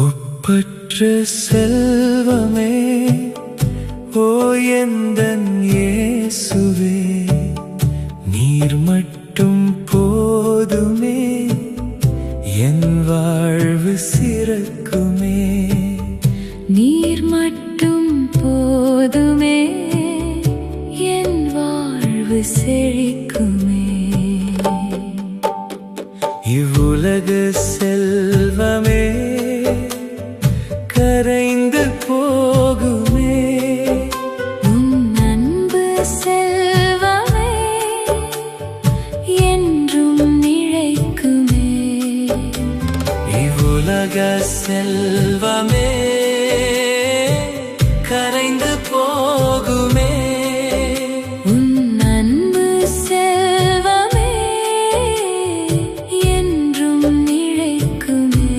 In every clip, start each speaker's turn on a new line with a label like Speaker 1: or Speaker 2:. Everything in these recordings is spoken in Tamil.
Speaker 1: ஒப்பற்ற செல்வமே ஓ எந்தன் இயேசுவே, நீர் மட்டும் போதுமே, என் வாழ்வு சிறக்குமே.
Speaker 2: நீர் மட்டும் போதுமே, என் வாழ்வு செழிக்குமே.
Speaker 1: இவ்வுலக செல்வமே கரைந்து போகுமே,
Speaker 2: உன் அன்பு செல்வமே என்றும் நிலைக்குமே.
Speaker 1: இவ்வுலக செல்வமே கரைந்து போகுமே,
Speaker 2: உன் அன்பு செல்வமே என்றும் நிலைக்குமே.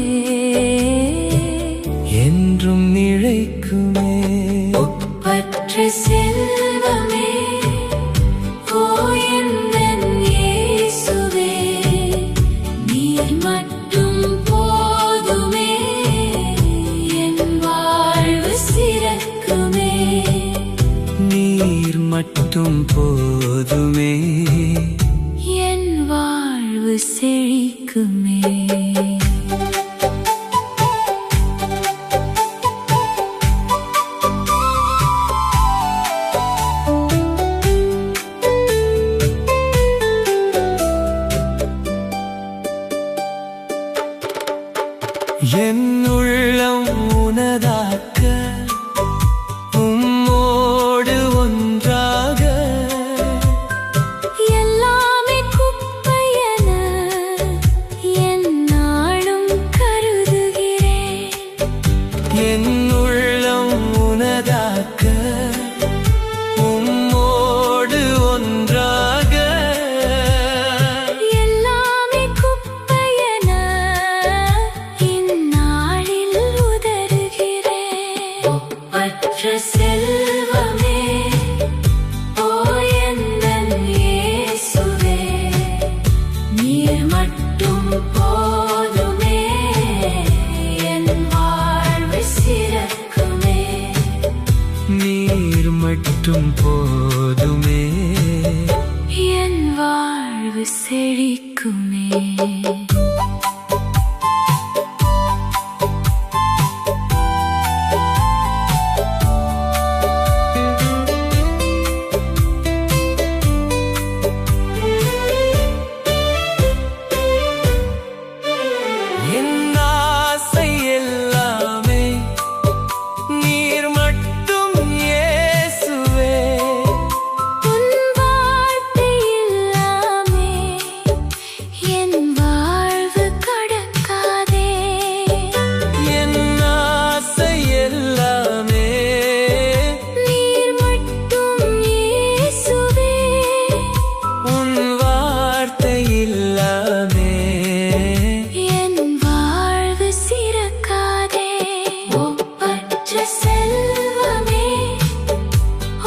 Speaker 1: என்றும் நிலைக்குமே.
Speaker 2: ஒப்பற்ற செல்வமே ஓ எந்தன் இயேசுவே, நீர் மட்டும் போதுமே, என் வாழ்வு சிறக்குமே.
Speaker 1: நீர் மட்டும் போதுமே,
Speaker 2: என் வாழ்வு செழிக்குமே.
Speaker 1: என் உள்ளம் உனதாக்க உம்மோடு ஒன்றாக,
Speaker 2: எல்லாமே குப்பையென எந்நாளும் கருதுகிறேன்.
Speaker 1: என் உள்ளம் உனதாக்க உம்மோடு ஒன்றாக,
Speaker 2: எல்லாமே குப்பையென இந்நாளில் உதறுகிறேன். ஒப்பற்ற செல்வமே ஓ எந்தன் இயேசுவே, நீர் மட்டும் போதுமே, என் வாழ்வு சிறக்குமே.
Speaker 1: நீர் மட்டும் போதுமே,
Speaker 2: என் வாழ்வு செழிக்குமே.
Speaker 1: என் ஆசை எல்லாமே நீர் மட்டும் இயேசுவே,
Speaker 2: உன் வார்த்தை இல்லாமே என் வாழ்வு கடக்காதே.
Speaker 1: என் ஆசை எல்லாமே
Speaker 2: நீர் மட்டும் இயேசுவே,
Speaker 1: உன் வார்த்தை இல்லாமே
Speaker 2: என் வாழ்வு சிறக்காதே. ஒப்பற்ற செல்வமே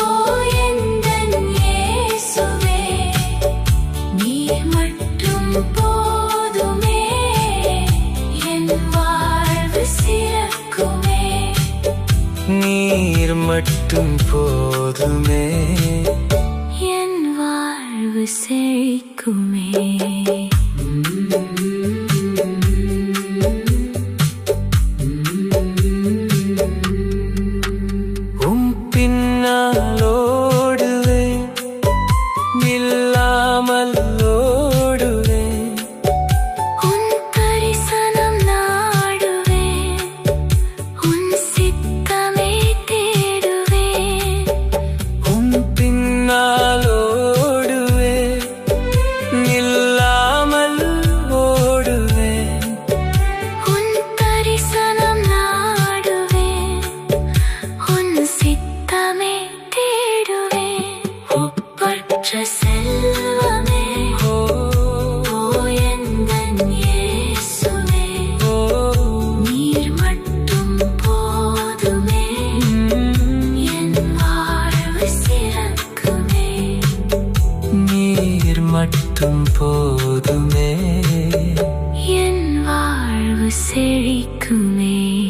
Speaker 2: ஓ எந்தன் இயேசுவே, நீர் மட்டும் போதுமே, என் வாழ்வு சிறக்குமே.
Speaker 1: நீர் மட்டும் போதுமே,
Speaker 2: என் வாழ்வு செழிக்குமே.
Speaker 1: உம் பின்னால் ஓடுவேன், நில்லாமல் ஓடுவேன்,
Speaker 2: உன் தரிசனம் நாடுவேன், உன் சித்தமே தேடுவேன்.
Speaker 1: உம் பின்னால் ஓடுவேன், நில்லாமல் ஓடுவேன்,
Speaker 2: உன் தரிசனம் நாடுவேன், உன் சித்தமே தேடுவேன். ஒப்பற்ற செல்வமே
Speaker 1: ஓ
Speaker 2: ஓ எந்தன் இயேசுவே, நீர் மட்டும் போதுமே, என் வாழ்வு சிறக்குமே.
Speaker 1: நீர் மட்டும் போதுமே,
Speaker 2: என் வாழ்வு செழிக்குமே.